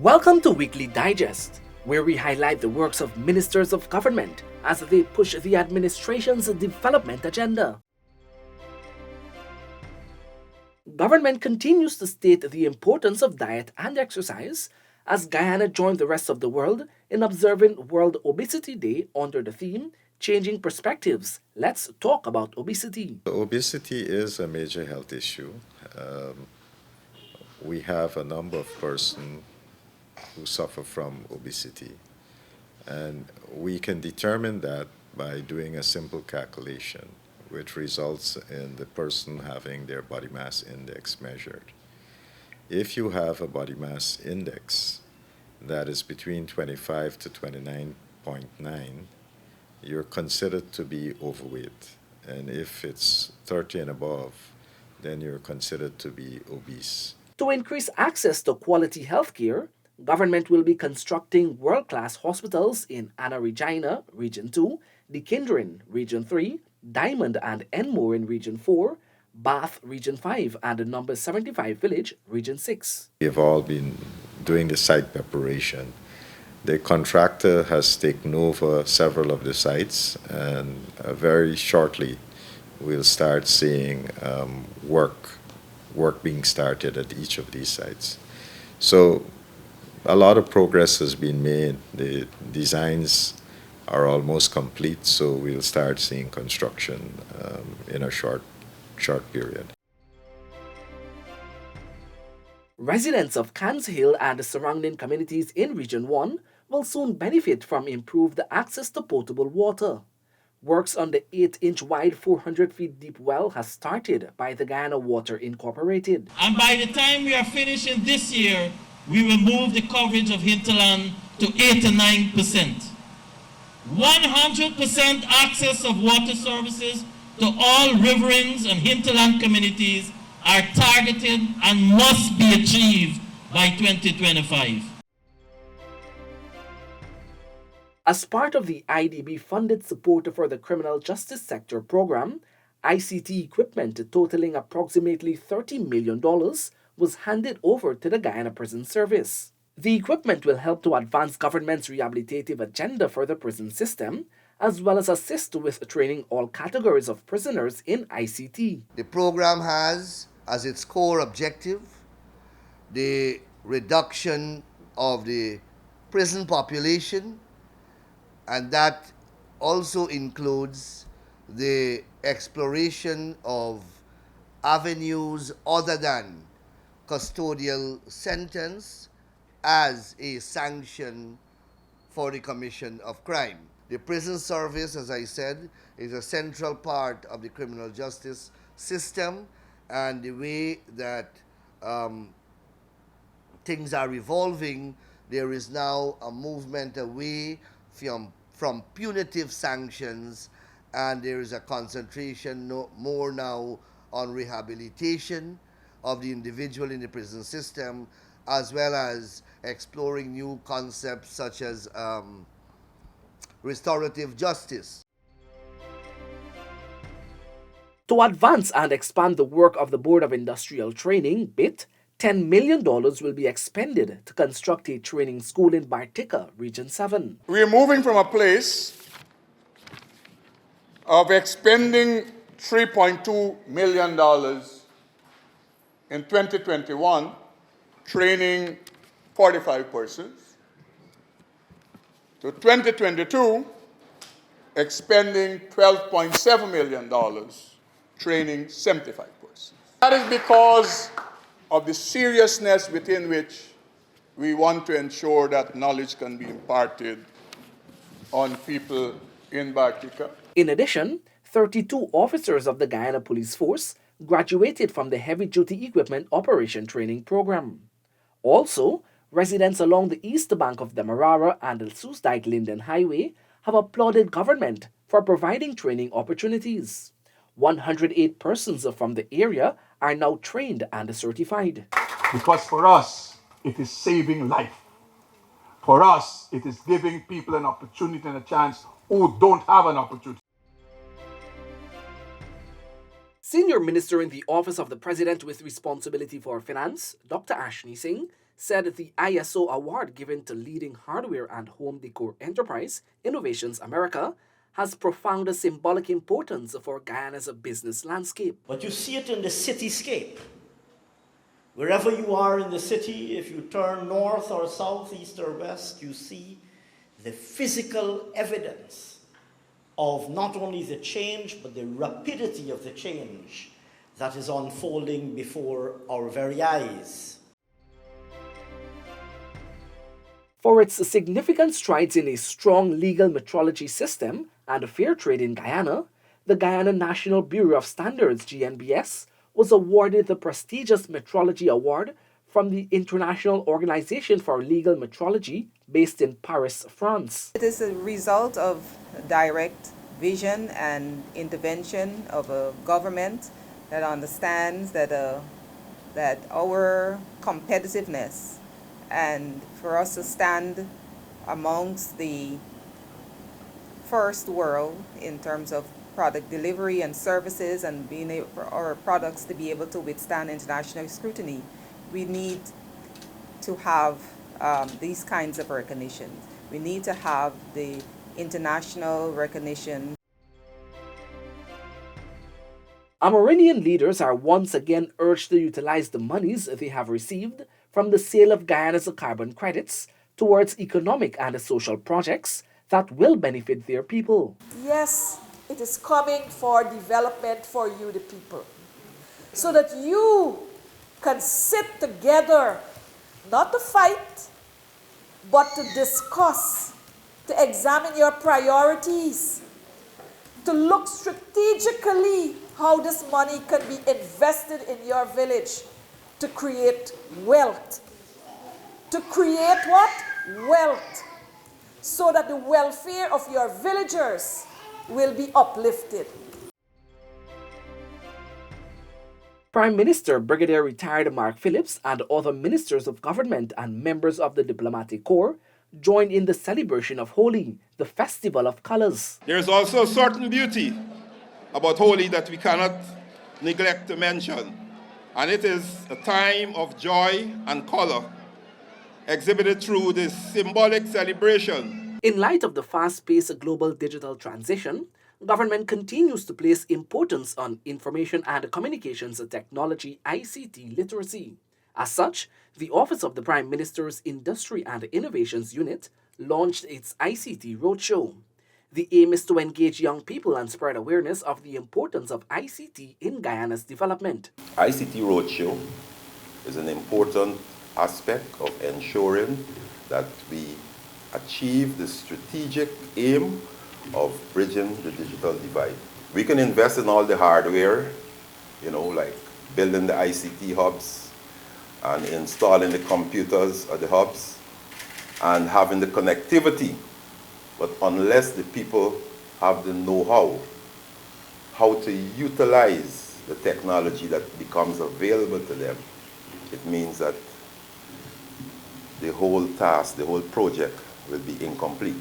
Welcome to Weekly Digest, where we highlight the works of ministers of government as they push the administration's development agenda. Government continues to state the importance of diet and exercise as Guyana joined the rest of the world in observing World Obesity Day under the theme Changing Perspectives. Let's talk about obesity. Obesity is a major health issue. We have a number of persons who suffer from obesity, and we can determine that by doing a simple calculation, which results in the person having their body mass index measured. If you have a body mass index that is between 25 to 29.9, you're considered to be overweight. And if it's 30 and above, then you're considered to be obese. To increase access to quality healthcare, government will be constructing world-class hospitals in Anna Regina, Region 2, Dikindrin, Region 3, Diamond and Enmore in Region 4, Bath, Region 5, and the number 75 Village, Region 6. We've all been doing the site preparation. The contractor has taken over several of the sites, and very shortly we'll start seeing work being started at each of these sites. So a lot of progress has been made. The designs are almost complete, so we'll start seeing construction in a short period. Residents of Cans Hill and the surrounding communities in Region 1 will soon benefit from improved access to potable water. Works on the 8-inch wide 400 feet deep well has started by the Guyana Water Incorporated. And by the time we are finishing this year, we will move the coverage of hinterland to 89%. 100% access of water services to all riverines and hinterland communities are targeted and must be achieved by 2025. As part of the IDB-funded Support for the Criminal Justice Sector program, ICT equipment totaling approximately $30 million was handed over to the Guyana Prison Service. The equipment will help to advance government's rehabilitative agenda for the prison system, as well as assist with training all categories of prisoners in ICT. The program has as its core objective the reduction of the prison population, and that also includes the exploration of avenues other than custodial sentence as a sanction for the commission of crime. The prison service, as I said, is a central part of the criminal justice system, and the way that things are evolving, there is now a movement away from punitive sanctions, and there is a concentration more now on rehabilitation of the individual in the prison system, as well as exploring new concepts such as restorative justice. To advance and expand the work of the Board of Industrial Training, BIT, $10 million will be expended to construct a training school in Bartica, Region 7. We're moving from a place of expending $3.2 million in 2021, training 45 persons, to 2022, expending $12.7 million, training 75 persons. That is because of the seriousness within which we want to ensure that knowledge can be imparted on people in Bartica. In addition, 32 officers of the Guyana Police Force graduated from the Heavy Duty Equipment Operation Training Program. Also, residents along the east bank of the Demerara and the Soesdijk-Linden Highway have applauded government for providing training opportunities. 108 persons from the area are now trained and certified. Because for us, it is saving life. For us, it is giving people an opportunity and a chance who don't have an opportunity. Senior Minister in the Office of the President with responsibility for finance, Dr. Ashni Singh, said the ISO award given to leading hardware and home decor enterprise, Innovations America, has profound symbolic importance for Guyana's business landscape. But you see it in the cityscape. Wherever you are in the city, if you turn north or south, east or west, you see the physical evidence of not only the change, but the rapidity of the change that is unfolding before our very eyes. For its significant strides in a strong legal metrology system and fair trade in Guyana, the Guyana National Bureau of Standards, GNBS, was awarded the prestigious Metrology Award from the International Organization for Legal Metrology based in Paris, France. It is a result of direct vision and intervention of a government that understands that our competitiveness and for us to stand amongst the first world in terms of product delivery and services and being able for our products to be able to withstand international scrutiny, we need to have these kinds of recognitions. We need to have the international recognition. Amerindian leaders are once again urged to utilize the monies they have received from the sale of Guyana's carbon credits towards economic and social projects that will benefit their people. Yes, it is coming for development for you, the people, so that you can sit together, not to fight, but to discuss, to examine your priorities, to look strategically how this money can be invested in your village to create wealth. To create what? Wealth. So that the welfare of your villagers will be uplifted. Prime Minister Brigadier Retired Mark Phillips and other ministers of government and members of the diplomatic corps joined in the celebration of Holi, the festival of colors. There is also a certain beauty about Holi that we cannot neglect to mention, and it is a time of joy and color exhibited through this symbolic celebration. In light of the fast-paced global digital transition, government continues to place importance on information and communications technology ICT literacy. As such, the Office of the Prime Minister's Industry and Innovations Unit launched its ICT Roadshow. The aim is to engage young people and spread awareness of the importance of ICT in Guyana's development. ICT Roadshow is an important aspect of ensuring that we achieve the strategic aim of bridging the digital divide. We can invest in all the hardware, like building the ICT hubs and installing the computers at the hubs and having the connectivity. But unless the people have the know-how, how to utilize the technology that becomes available to them, it means that the whole task, the whole project will be incomplete.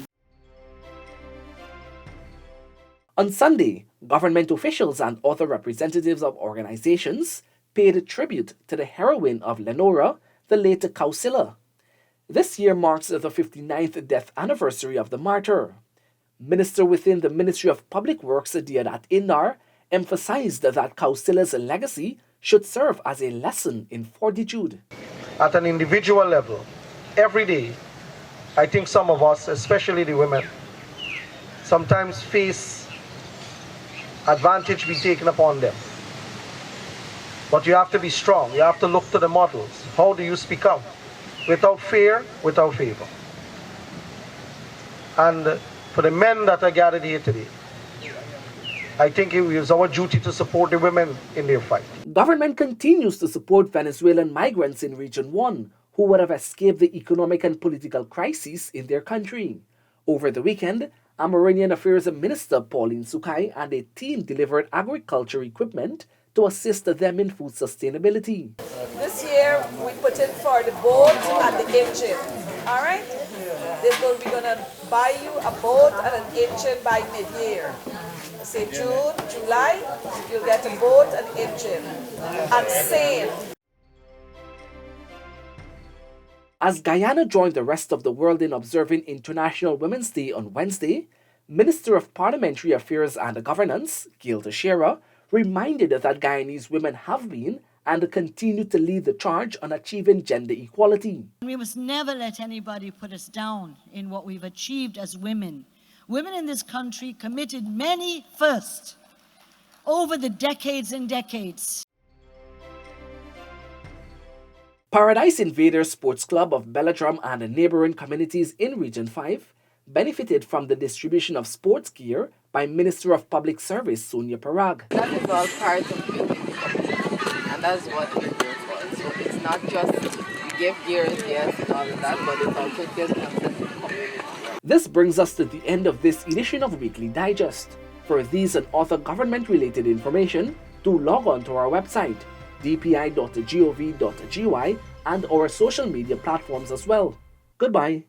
On Sunday, government officials and other representatives of organizations paid tribute to the heroine of Lenora, the late Kausila. This year marks the 59th death anniversary of the martyr. Minister within the Ministry of Public Works, Diadat Indar, emphasized that Kausila's legacy should serve as a lesson in fortitude. At an individual level, every day, I think some of us, especially the women, sometimes face advantage being taken upon them. But you have to be strong. You have to look to the models. How do you speak out? Without fear, without favor. And for the men that are gathered here today, I think it is our duty to support the women in their fight. Government continues to support Venezuelan migrants in Region 1 who would have escaped the economic and political crisis in their country. Over the weekend, Amerindian Affairs Minister Pauline Sukai and a team delivered agriculture equipment to assist them in food sustainability. This year, we put in for the boat and the engine. All right? We're going to buy you a boat and an engine by mid-year. Say June, July, you'll get a boat and engine. And same. As Guyana joined the rest of the world in observing International Women's Day on Wednesday, Minister of Parliamentary Affairs and Governance, Gail Teixeira, reminded that Guyanese women have been and continue to lead the charge on achieving gender equality. We must never let anybody put us down in what we've achieved as women. Women in this country committed many firsts over the decades and decades. Paradise Invaders Sports Club of Belladrum and neighboring communities in Region 5 benefited from the distribution of sports gear by Minister of Public Service Sonia Parag. That is all part of it, and that's what we do for. So it's not just we give gears, yes, and all of that, but it's also gives them the community. This brings us to the end of this edition of Weekly Digest. For these and other government-related information, do log on to our website, dpi.gov.gy, and our social media platforms as well. Goodbye.